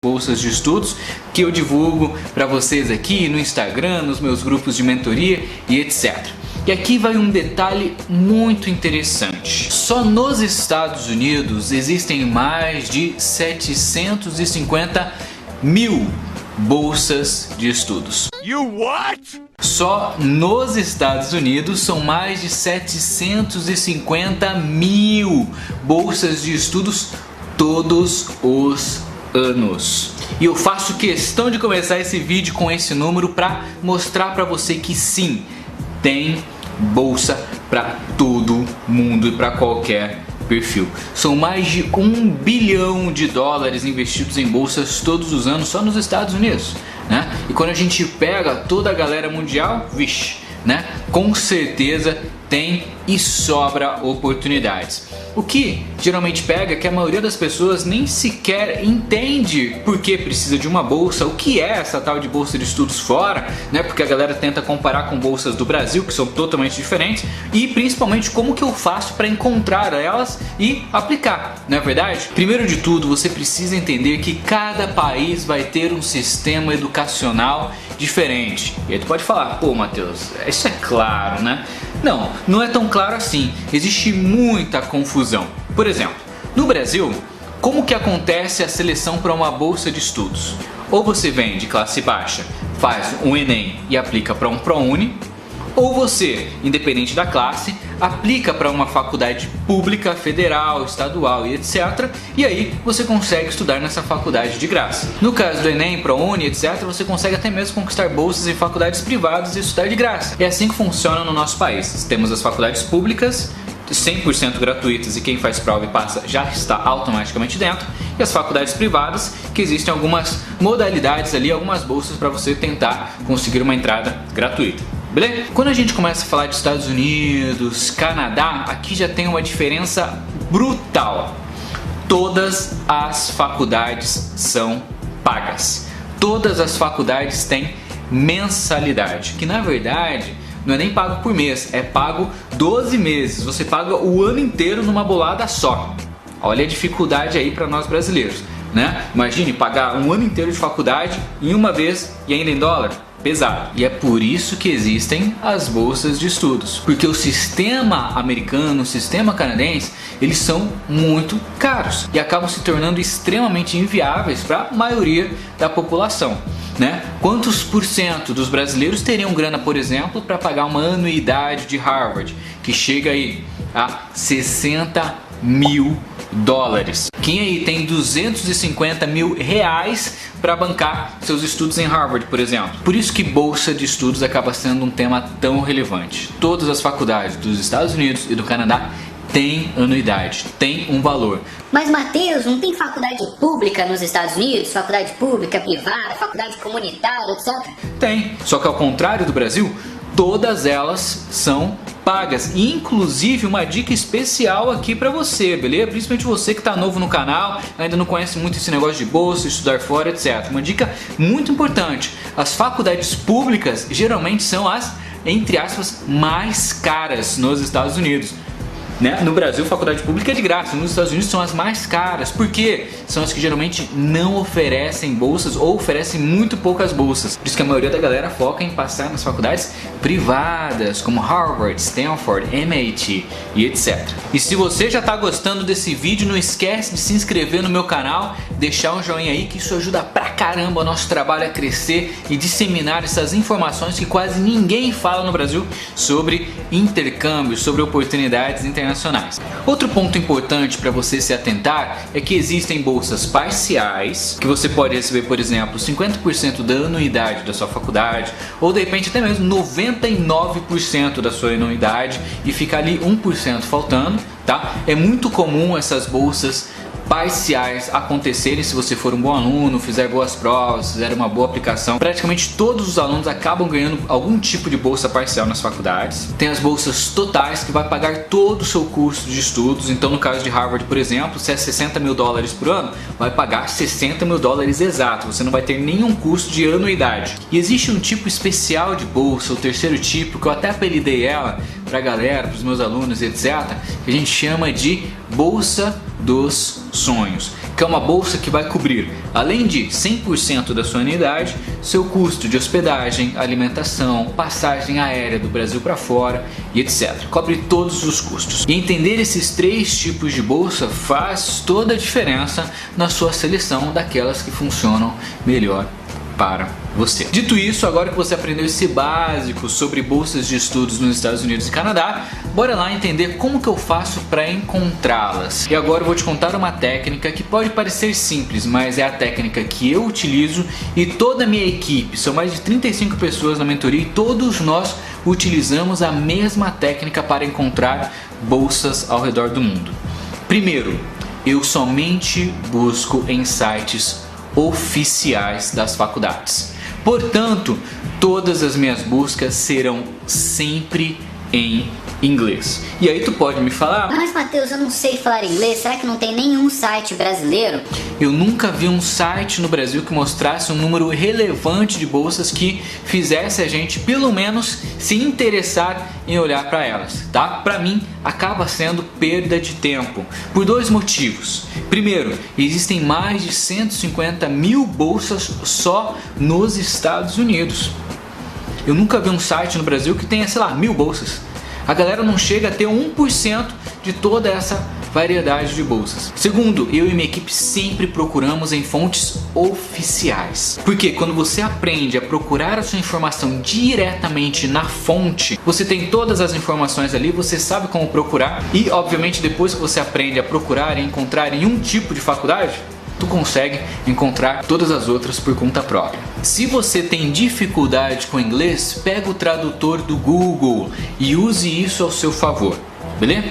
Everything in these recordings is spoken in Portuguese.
bolsas de estudos que eu divulgo para vocês aqui no Instagram, nos meus grupos de mentoria e etc. E aqui vai um detalhe muito interessante. Só nos Estados Unidos existem mais de 750 mil bolsas de estudos. You what? Só nos Estados Unidos são mais de 750 mil bolsas de estudos todos os anos. E eu faço questão de começar esse vídeo com esse número para mostrar para você que sim, tem bolsa para todo mundo e para qualquer perfil. São mais de $1 bilhão investidos em bolsas todos os anos só nos Estados Unidos, né? E quando a gente pega toda a galera mundial, vixe, né? Com certeza tem e sobra oportunidades. O que geralmente pega é que a maioria das pessoas nem sequer entende por que precisa de uma bolsa, o que é essa tal de bolsa de estudos fora, né? Porque a galera tenta comparar com bolsas do Brasil, que são totalmente diferentes, e principalmente como que eu faço para encontrar elas e aplicar, não é verdade? Primeiro de tudo, você precisa entender que cada país vai ter um sistema educacional diferente. E aí tu pode falar, pô Matheus, isso é claro, né? Não, não é tão claro assim. Existe muita confusão. Por exemplo, no Brasil, como que acontece a seleção para uma bolsa de estudos? Ou você vem de classe baixa, faz um Enem e aplica para um ProUni, ou você, independente da classe, aplica para uma faculdade pública, federal, estadual e etc. E aí você consegue estudar nessa faculdade de graça. No caso do Enem, ProUni, etc. você consegue até mesmo conquistar bolsas em faculdades privadas e estudar de graça. É assim que funciona no nosso país. Temos as faculdades públicas, 100% gratuitas, e quem faz prova e passa já está automaticamente dentro, e as faculdades privadas, que existem algumas modalidades ali, algumas bolsas para você tentar conseguir uma entrada gratuita. Beleza? Quando a gente começa a falar de Estados Unidos, Canadá, aqui já tem uma diferença brutal. Todas as faculdades são pagas. Todas as faculdades têm mensalidade, que na verdade não é nem pago por mês, é pago 12 meses. Você paga o ano inteiro numa bolada só. Olha a dificuldade aí para nós brasileiros, né? Imagine pagar um ano inteiro de faculdade em uma vez e ainda em dólar. Pesado. E é por isso que existem as bolsas de estudos, porque o sistema americano, o sistema canadense, eles são muito caros e acabam se tornando extremamente inviáveis para a maioria da população, né? Quantos por cento dos brasileiros teriam grana, por exemplo, para pagar uma anuidade de Harvard, que chega aí a 60 mil dólares? Quem aí tem 250 mil reais para bancar seus estudos em Harvard, por exemplo? Por isso que bolsa de estudos acaba sendo um tema tão relevante. Todas as faculdades dos Estados Unidos e do Canadá têm anuidade, têm um valor. Mas Matheus, não tem faculdade pública nos Estados Unidos? Faculdade pública, privada, faculdade comunitária, etc? Tem, só que ao contrário do Brasil, todas elas são pagas. E inclusive uma dica especial aqui para você, beleza? Principalmente você que está novo no canal, ainda não conhece muito esse negócio de bolsa, estudar fora, etc. Uma dica muito importante: as faculdades públicas geralmente são as, entre aspas, mais caras nos Estados Unidos. Né? No Brasil, faculdade pública é de graça, nos Estados Unidos são as mais caras. Por quê? São as que geralmente não oferecem bolsas ou oferecem muito poucas bolsas. Por isso que a maioria da galera foca em passar nas faculdades privadas, como Harvard, Stanford, MIT e etc. E se você já está gostando desse vídeo, não esquece de se inscrever no meu canal, deixar um joinha aí, que isso ajuda pra caramba o nosso trabalho a crescer e disseminar essas informações que quase ninguém fala no Brasil sobre intercâmbio, sobre oportunidades internacionais. Outro ponto importante para você se atentar é que existem bolsas parciais, que você pode receber, por exemplo, 50% da anuidade da sua faculdade, ou de repente até mesmo 99% da sua anuidade e ficar ali 1% faltando, tá? É muito comum essas bolsas parciais acontecerem se você for um bom aluno, fizer boas provas, fizer uma boa aplicação. Praticamente todos os alunos acabam ganhando algum tipo de bolsa parcial nas faculdades. Tem as bolsas totais, que vai pagar todo o seu custo de estudos. Então no caso de Harvard, por exemplo, se é 60 mil dólares por ano, vai pagar 60 mil dólares exato. Você não vai ter nenhum custo de anuidade. E existe um tipo especial de bolsa, o terceiro tipo, que eu até apelidei ela pra galera, pros meus alunos, etc., que a gente chama de bolsa dos sonhos. que é uma bolsa que vai cobrir, além de 100% da sua anuidade, seu custo de hospedagem, alimentação, passagem aérea do Brasil para fora e etc. Cobre todos os custos. E entender esses 3 tipos de bolsa faz toda a diferença na sua seleção daquelas que funcionam melhor para você. Dito isso, agora que você aprendeu esse básico sobre bolsas de estudos nos Estados Unidos e Canadá, bora lá entender como que eu faço para encontrá-las. E agora eu vou te contar uma técnica que pode parecer simples, mas é a técnica que eu utilizo e toda a minha equipe, são mais de 35 pessoas na mentoria e todos nós utilizamos a mesma técnica para encontrar bolsas ao redor do mundo. Primeiro, eu somente busco em sites oficiais das faculdades. Portanto, todas as minhas buscas serão sempre em inglês. E aí tu pode me falar: mas Matheus, eu não sei falar inglês, será que não tem nenhum site brasileiro? Eu nunca vi um site no Brasil que mostrasse um número relevante de bolsas que fizesse a gente pelo menos se interessar em olhar para elas, tá? Para mim acaba sendo perda de tempo por 2 motivos. Primeiro, existem mais de 150 mil bolsas só nos Estados Unidos. Eu nunca vi um site no Brasil que tenha, sei lá, 1000 bolsas. A galera não chega a ter 1% de toda essa variedade de bolsas. Segundo, eu e minha equipe sempre procuramos em fontes oficiais. Porque quando você aprende a procurar a sua informação diretamente na fonte, você tem todas as informações ali, você sabe como procurar e, obviamente, depois que você aprende a procurar e encontrar em um tipo de faculdade, tu consegue encontrar todas as outras por conta própria. Se você tem dificuldade com inglês, pega o tradutor do Google e use isso ao seu favor, beleza?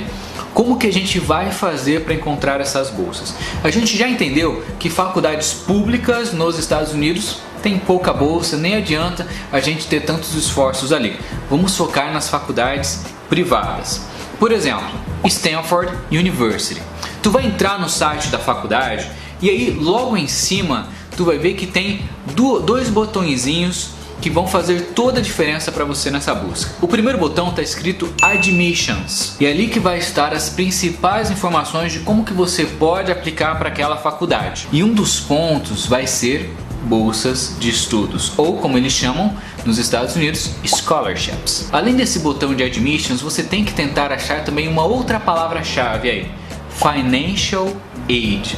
Como que a gente vai fazer para encontrar essas bolsas? A gente já entendeu que faculdades públicas nos Estados Unidos tem pouca bolsa, nem adianta a gente ter tantos esforços ali. Vamos focar nas faculdades privadas. Por exemplo, Stanford University. Tu vai entrar no site da faculdade e aí logo em cima tu vai ver que tem 2 botõezinhos que vão fazer toda a diferença para você nessa busca. O primeiro botão está escrito Admissions e é ali que vai estar as principais informações de como que você pode aplicar para aquela faculdade. E um dos pontos vai ser bolsas de estudos, ou como eles chamam nos Estados Unidos, scholarships. Além desse botão de Admissions, você tem que tentar achar também uma outra palavra-chave aí: Financial Aid.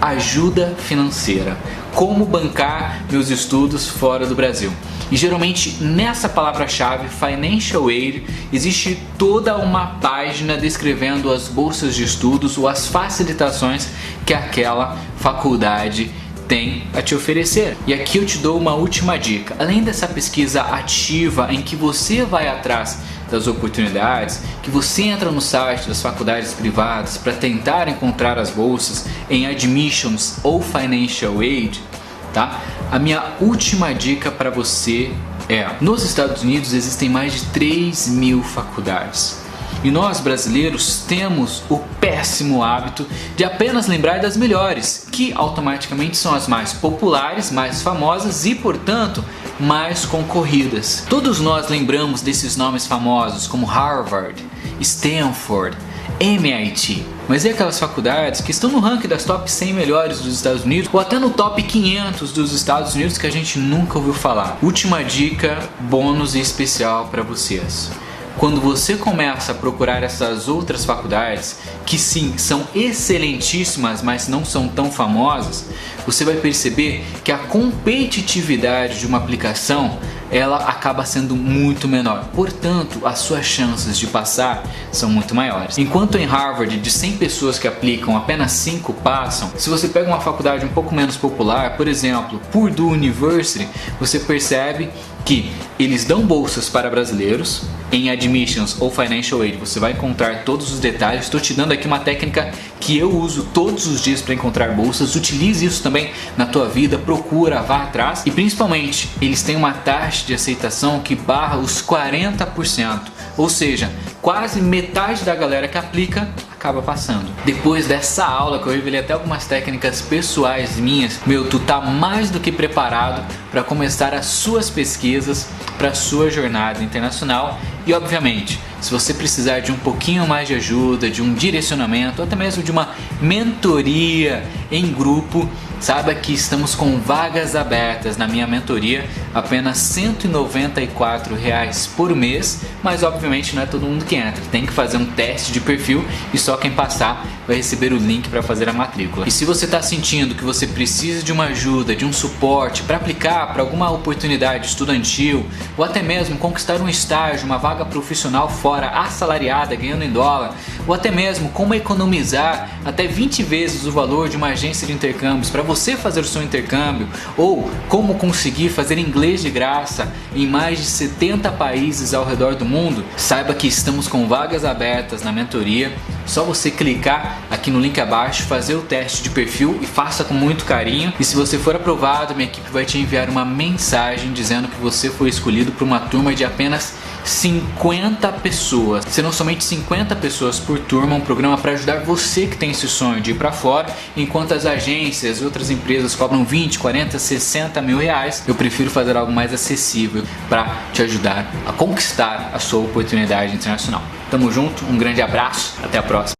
Ajuda financeira. Como bancar meus estudos fora do Brasil. E geralmente nessa palavra-chave, Financial Aid, existe toda uma página descrevendo as bolsas de estudos ou as facilitações que aquela faculdade tem a te oferecer. E aqui eu te dou uma última dica. Além dessa pesquisa ativa em que você vai atrás das oportunidades, que você entra no site das faculdades privadas para tentar encontrar as bolsas em Admissions ou Financial Aid, tá? A minha última dica para você é: nos Estados Unidos existem mais de 3.000 faculdades. E nós brasileiros temos o péssimo hábito de apenas lembrar das melhores, que automaticamente são as mais populares, mais famosas e, portanto, mais concorridas. Todos nós lembramos desses nomes famosos como Harvard, Stanford, MIT. Mas e aquelas faculdades que estão no ranking das top 100 melhores dos Estados Unidos ou até no top 500 dos Estados Unidos que a gente nunca ouviu falar? Última dica, bônus e especial para vocês. Quando você começa a procurar essas outras faculdades, que sim, são excelentíssimas, mas não são tão famosas, você vai perceber que a competitividade de uma aplicação, ela acaba sendo muito menor. Portanto, as suas chances de passar são muito maiores. Enquanto em Harvard, de 100 pessoas que aplicam, apenas 5 passam, se você pega uma faculdade um pouco menos popular, por exemplo, Purdue University, você percebe que eles dão bolsas para brasileiros. Em Admissions ou Financial Aid você vai encontrar todos os detalhes. Estou te dando aqui uma técnica que eu uso todos os dias para encontrar bolsas. Utilize isso também na tua vida, procura, vá atrás. E principalmente, eles têm uma taxa de aceitação que barra os 40%. Ou seja, quase metade da galera que aplica acaba passando. Depois dessa aula que eu revelei até algumas técnicas pessoais minhas, tu tá mais do que preparado para começar as suas pesquisas, para a sua jornada internacional. E obviamente, se você precisar de um pouquinho mais de ajuda, de um direcionamento, ou até mesmo de uma mentoria em grupo, saiba que estamos com vagas abertas na minha mentoria, apenas R$ 194,00 por mês, mas obviamente não é todo mundo que entra, tem que fazer um teste de perfil e só quem passar vai receber o link para fazer a matrícula. E se você está sentindo que você precisa de uma ajuda, de um suporte para aplicar para alguma oportunidade estudantil ou até mesmo conquistar um estágio, uma vaga profissional fora assalariada, ganhando em dólar, ou até mesmo como economizar até 20 vezes o valor de uma agência de intercâmbios para você fazer o seu intercâmbio, ou como conseguir fazer inglês de graça em mais de 70 países ao redor do mundo, saiba que estamos com vagas abertas na mentoria. Só você clicar aqui no link abaixo, fazer o teste de perfil e faça com muito carinho. E se você for aprovado, minha equipe vai te enviar uma mensagem dizendo que você foi escolhido para uma turma de apenas 50 pessoas. Serão somente 50 pessoas por turma, um programa para ajudar você que tem esse sonho de ir para fora, enquanto as agências e outras empresas cobram 20, 40, 60 mil reais. Eu prefiro fazer algo mais acessível para te ajudar a conquistar a sua oportunidade internacional. Tamo junto, um grande abraço, até a próxima.